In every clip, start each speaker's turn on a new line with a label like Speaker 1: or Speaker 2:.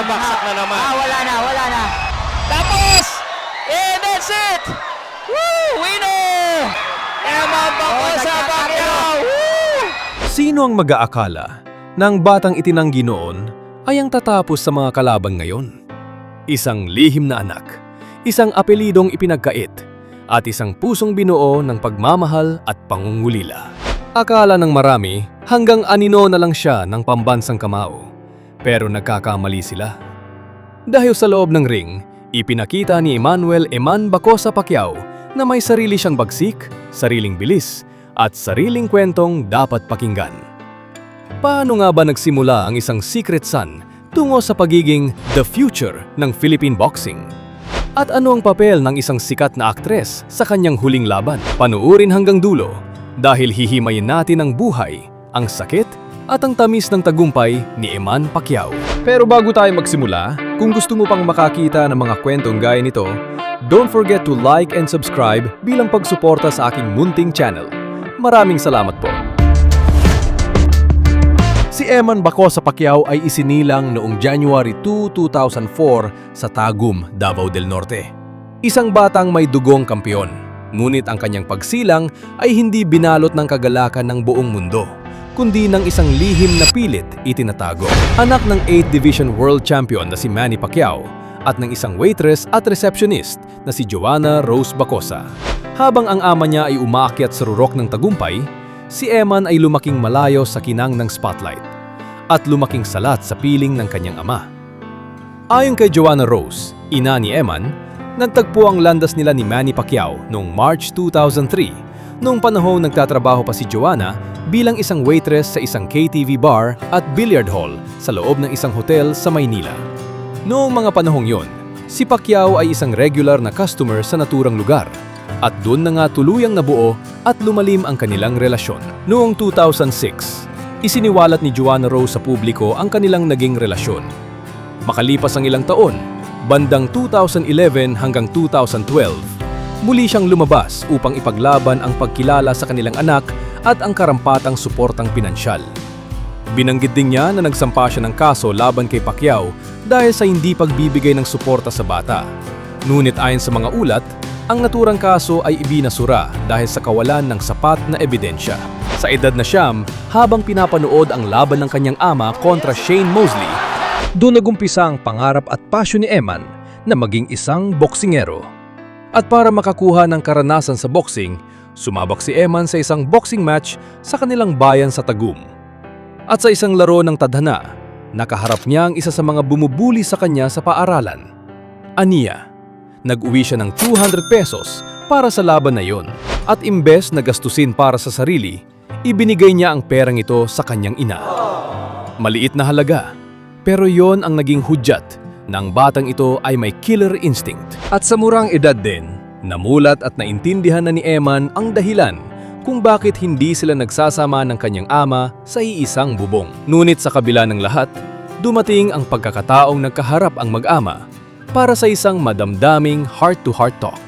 Speaker 1: baksak na naman.
Speaker 2: Wala na.
Speaker 1: Tapos, that's it! Woo! Winner! Eman Bacosa Pacquiao! Woo!
Speaker 3: Sino ang mag-aakala na ang batang itinanggi noon ay ang tatapos sa mga kalaban ngayon? Isang lihim na anak, isang apelidong ipinagkait, at isang pusong binuo ng pagmamahal at pangungulila. Akala ng marami hanggang anino na lang siya ng pambansang kamao, pero nagkakamali sila. Dahil sa loob ng ring, ipinakita ni Emmanuel "Eman" Bacosa Pacquiao na may sarili siyang bagsik, sariling bilis, at sariling kwentong dapat pakinggan. Paano nga ba nagsimula ang isang secret son tungo sa pagiging the future ng Philippine boxing? At ano ang papel ng isang sikat na aktres sa kanyang huling laban? Panuurin hanggang dulo dahil hihimayin natin ang buhay, ang sakit, at ang tamis ng tagumpay ni Eman Pacquiao. Pero bago tayo magsimula, kung gusto mo pang makakita ng mga kwentong gaya nito, don't forget to like and subscribe bilang pagsuporta sa aking munting channel. Maraming salamat po. Si Eman Bacosa Pacquiao ay isinilang noong January 2, 2004 sa Tagum, Davao del Norte. Isang batang may dugong kampiyon, ngunit ang kanyang pagsilang ay hindi binalot ng kagalakan ng buong mundo, kundi ng isang lihim na pilit itinatago. Anak ng 8th Division World Champion na si Manny Pacquiao at ng isang waitress at receptionist na si Joanna Rose Bacosa. Habang ang ama niya ay umaakyat sa rurok ng tagumpay, si Eman ay lumaking malayo sa kinang ng spotlight at lumaking salat sa piling ng kanyang ama. Ayon kay Joanna Rose, ina ni Eman, nagtagpo ang landas nila ni Manny Pacquiao noong March 2003, noong panahong nagtatrabaho pa si Joanna bilang isang waitress sa isang KTV bar at billiard hall sa loob ng isang hotel sa Maynila. Noong mga panahong yon, si Pacquiao ay isang regular na customer sa naturang lugar, at doon na nga tuluyang nabuo at lumalim ang kanilang relasyon. Noong 2006, isiniwalat ni Joanna Rose sa publiko ang kanilang naging relasyon. Makalipas ang ilang taon, bandang 2011 hanggang 2012, muli siyang lumabas upang ipaglaban ang pagkilala sa kanilang anak at ang karampatang suportang pinansyal. Binanggit din niya na nagsampa siya ng kaso laban kay Pacquiao dahil sa hindi pagbibigay ng suporta sa bata. Ngunit ayon sa mga ulat, ang naturang kaso ay ibinasura dahil sa kawalan ng sapat na ebidensya. Sa edad na siyam, habang pinapanood ang laban ng kanyang ama kontra Shane Mosley, doon nagumpisa ang pangarap at pasyon ni Eman na maging isang boksingero. At para makakuha ng karanasan sa boxing, sumabak si Eman sa isang boxing match sa kanilang bayan sa Tagum. At sa isang laro ng tadhana, nakaharap niya ang isa sa mga bumubuli sa kanya sa paaralan. Aniya, nag-uwi siya ng 200 pesos para sa laban na yon, at imbes na gastusin para sa sarili, ibinigay niya ang perang ito sa kanyang ina. Maliit na halaga, pero yon ang naging hudyat na ang batang ito ay may killer instinct. At sa murang edad din, namulat at naintindihan na ni Eman ang dahilan kung bakit hindi sila nagsasama ng kanyang ama sa iisang bubong. Ngunit sa kabila ng lahat, dumating ang pagkakataong nagkaharap ang mag-ama para sa isang madamdaming heart-to-heart talk.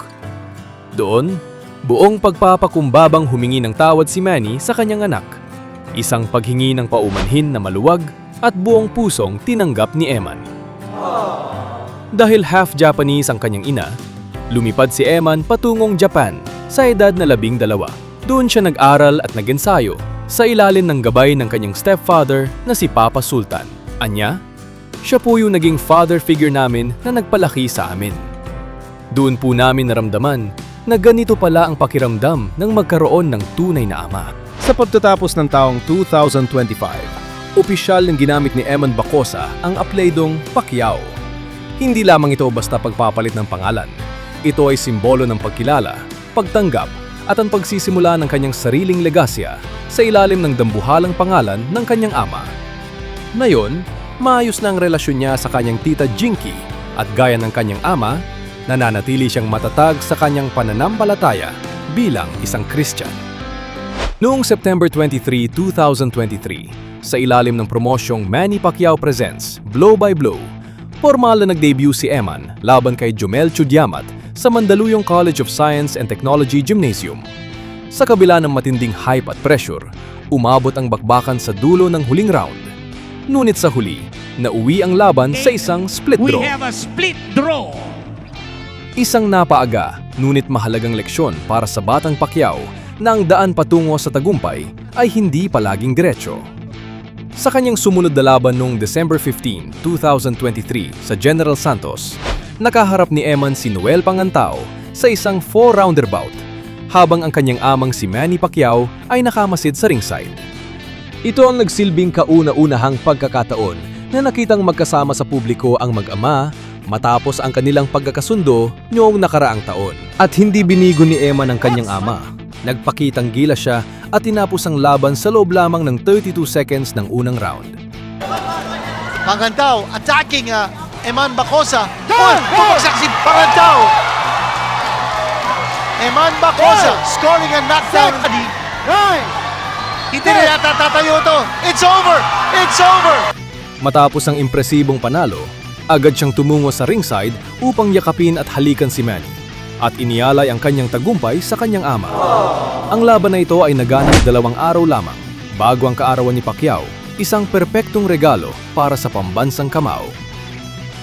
Speaker 3: Doon, buong pagpapakumbabang humingi ng tawad si Manny sa kanyang anak. Isang paghingi ng paumanhin na maluwag at buong pusong tinanggap ni Eman. Dahil half Japanese ang kanyang ina, lumipad si Eman patungong Japan sa edad na 12. Doon siya nag-aral at nag-ensayo sa ilalim ng gabay ng kanyang stepfather na si Papa Sultan. Anya, siya po yung naging father figure namin na nagpalaki sa amin. Doon po namin naramdaman na ganito pala ang pakiramdam ng magkaroon ng tunay na ama. Sa pagtatapos ng taong 2025, opisyal ng ginamit ni Eman Bacosa ang apelidong Pacquiao. Hindi lamang ito basta pagpapalit ng pangalan. Ito ay simbolo ng pagkilala, pagtanggap, at ang pagsisimula ng kanyang sariling legasya sa ilalim ng dambuhalang pangalan ng kanyang ama. Ngayon, maayos na ang relasyon niya sa kanyang tita Jinky, at gaya ng kanyang ama, nananatili siyang matatag sa kanyang pananampalataya bilang isang Christian. Noong September 23, 2023, sa ilalim ng promosyong Manny Pacquiao Presents Blow by Blow, formal na nag-debut si Eman laban kay Jomel Chudiamat sa Mandaluyong College of Science and Technology Gymnasium. Sa kabila ng matinding hype at pressure, umabot ang bakbakan sa dulo ng huling round. Ngunit sa huli, nauwi ang laban sa isang split
Speaker 2: We
Speaker 3: draw.
Speaker 2: have a split draw.
Speaker 3: Isang napaaga, ngunit mahalagang leksyon para sa batang Pacquiao na ang daan patungo sa tagumpay ay hindi palaging diretsyo. Sa kanyang sumunod na laban noong December 15, 2023 sa General Santos, nakaharap ni Eman si Noel Pangantao sa isang 4-rounder bout, habang ang kanyang amang si Manny Pacquiao ay nakamasid sa ringside. Ito ang nagsilbing kauna-unahang pagkakataon na nakitang magkasama sa publiko ang mag-ama matapos ang kanilang pagkakasundo noong nakaraang taon. At hindi binigo ni Eman ang kanyang ama. Nagpakitang gila siya at tinapos ang laban sa loob lamang ng 32 seconds ng unang round.
Speaker 4: Pangantao attacking Eman Bacosa. Bumagsak si Pangantao. Eman Bacosa scoring a knockdown. Hindi na yata tatayo to. It's over! It's over!
Speaker 3: Matapos ang impresibong panalo, agad siyang tumungo sa ringside upang yakapin at halikan si Manny at inialay ang kanyang tagumpay sa kanyang ama. Ang laban na ito ay naganap 2 araw lamang bago ang kaarawan ni Pacquiao, isang perpektong regalo para sa pambansang kamao.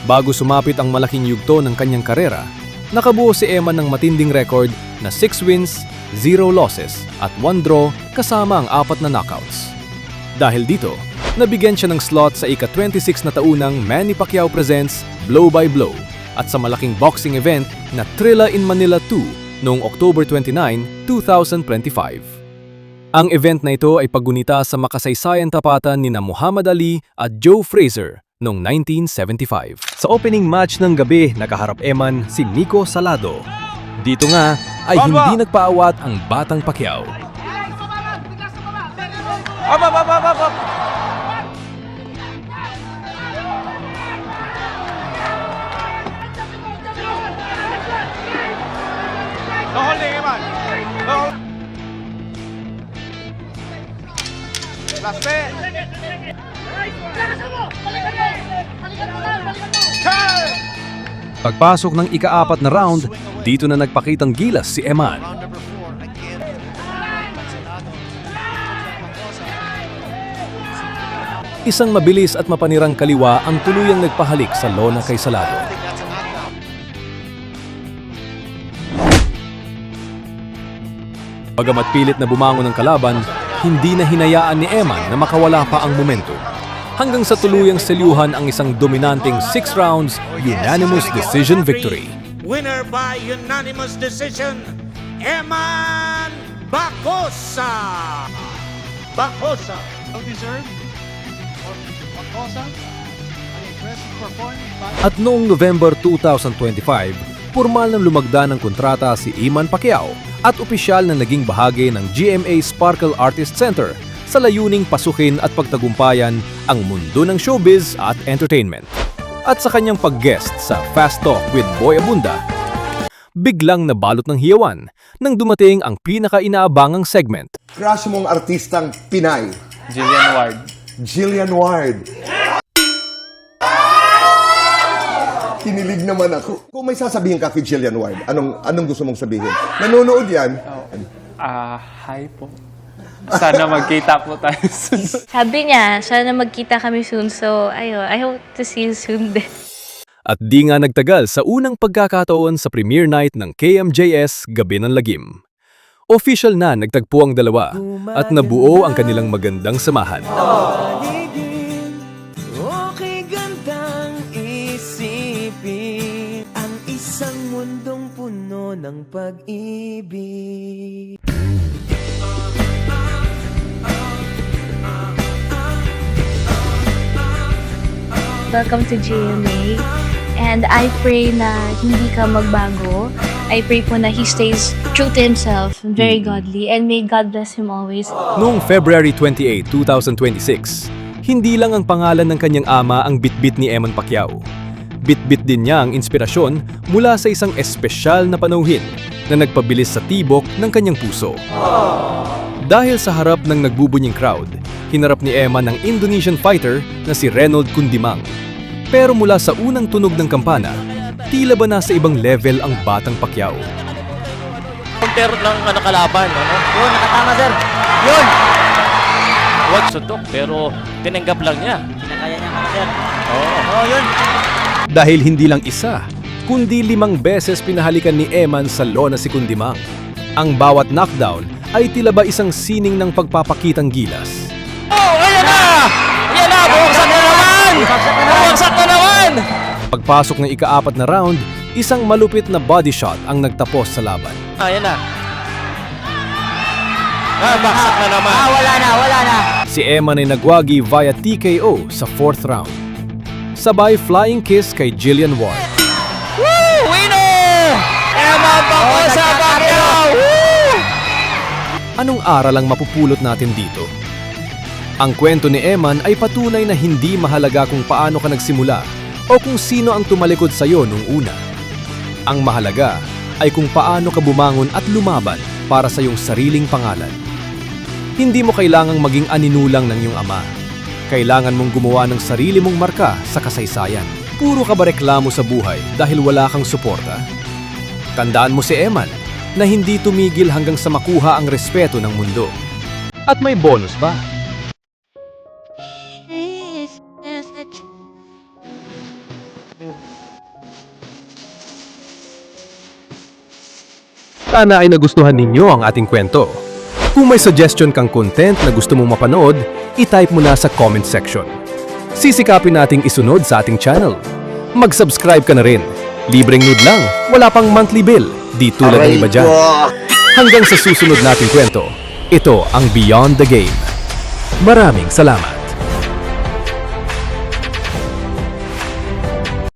Speaker 3: Bago sumapit ang malaking yugto ng kanyang karera, nakabuo si Eman ng matinding record na 6 wins, 0 losses at 1 draw kasama ang 4 na knockouts. Dahil dito, nabigyan siya ng slot sa ika-26 na taunang Manny Pacquiao Presents Blow by Blow at sa malaking boxing event na Trilla in Manila 2 noong October 29, 2025. Ang event na ito ay paggunita sa makasaysayan tapatan ni Muhammad Ali at Joe Frazier noong 1975. Sa opening match ng gabi, nakaharap Eman si Nico Salado. Dito nga ay hindi nagpaawat ang batang Pacquiao.
Speaker 4: No holding, Eman. No. Last bet.
Speaker 3: Pagpasok ng ika-4 na round, dito na nagpakitang gilas si Eman.
Speaker 4: Round number 4 again.
Speaker 3: Isang mabilis at mapanirang kaliwa ang tuluyang nagpahalik sa lona kay Salado.
Speaker 4: I think that's a knockdown.
Speaker 3: Bagamat pilit na bumangon ng kalaban, hindi na hinayaan ni Eman na makawala pa ang momentum. Hanggang sa tuluyang selyuhan ang isang dominanteng 6 rounds unanimous decision victory.
Speaker 2: Winner by unanimous decision, Eman Bacosa. Bacosa.
Speaker 4: Well deserved. Bacosa. An impressive performance by
Speaker 3: At noong November 2025, formal nang lumagda ng kontrata si Eman Pacquiao at opisyal na naging bahagi ng GMA Sparkle Artist Center sa layuning pasukin at pagtagumpayan ang mundo ng showbiz at entertainment. At sa kanyang pag-guest sa Fast Talk with Boy Abunda, biglang nabalot ng hiyawan nang dumating ang pinaka-inaabangang segment.
Speaker 5: Crush mong artistang Pinay.
Speaker 6: Jillian Ward.
Speaker 5: Jillian Ward. Kinilig naman ako. Kung may sasabihin ka kay Jillian Ward, anong gusto mong sabihin? Nanonood yan.
Speaker 6: Hi po. Sana magkita po tayo soon.
Speaker 7: Sabi niya, sana magkita kami soon. So, ayun, I hope to see you soon din.
Speaker 3: At di nga nagtagal sa unang pagkakataon sa premiere night ng KMJS Gabi ng Lagim. Official na nagtagpo ang dalawa at nabuo ang kanilang magandang samahan.
Speaker 8: Okay, gandang isipin ang isang mundong puno ng pag-ibig.
Speaker 7: Welcome to GMA. And I pray na hindi ka magbago. I pray po na he stays true to himself, very godly, and may God bless him always.
Speaker 3: Noong February 28, 2026, hindi lang ang pangalan ng kanyang ama ang bitbit ni Eman Pacquiao. Bitbit din niya ang inspirasyon mula sa isang espesyal na panauhin na nagpabilis sa tibok ng kanyang puso. Dahil sa harap ng nagbubunying crowd, hinarap ni Eman ang Indonesian fighter na si Reynold Kundimang. Pero mula sa unang tunog ng kampana, tila ba nasa ibang level ang batang Pacquiao.
Speaker 1: Counter lang ang nakalaban, ano?
Speaker 4: Yun, nakatama, sir. Yun!
Speaker 1: Huwag suntok, pero tinanggap lang niya. yan. Oo, yun.
Speaker 3: Dahil hindi lang isa, kundi 5 beses pinahalikan ni Eman sa lona si Kundimang. Ang bawat knockdown ay tila ba isang sining ng pagpapakitang gilas.
Speaker 1: Oh, ayan na! Ayan na! Bumagsak na naman! Bumagsak na naman!
Speaker 3: Pagpasok ng ika-4 na round, isang malupit na body shot ang nagtapos sa laban.
Speaker 1: Ayan na. Baksak na naman.
Speaker 8: wala na.
Speaker 3: Si Eman ay nagwagi via TKO sa 4th round. Sabay flying kiss kay Jillian Ward.
Speaker 1: Woo! Winner! Eman Bacos sa Pacquiao! Woo!
Speaker 3: Anong aral ang mapupulot natin dito? Ang kwento ni Eman ay patunay na hindi mahalaga kung paano ka nagsimula o kung sino ang tumalikod sa'yo nung una. Ang mahalaga ay kung paano ka bumangon at lumaban para sa iyong sariling pangalan. Hindi mo kailangang maging aninulang ng iyong ama. Kailangan mong gumawa ng sarili mong marka sa kasaysayan. Puro ka ba reklamo sa buhay dahil wala kang suporta? Tandaan mo si Eman na hindi tumigil hanggang sa makuha ang respeto ng mundo. At may bonus ba? Sana ay nagustuhan ninyo ang ating kwento. Kung may suggestion kang content na gusto mong mapanood, i-type mo na sa comment section. Sisikapin nating isunod sa ating channel. Mag-subscribe ka na rin. Libreng nude lang, wala pang monthly bill, di tulad ng iba dyan. Hanggang sa susunod nating kwento, ito ang Beyond the Game. Maraming salamat.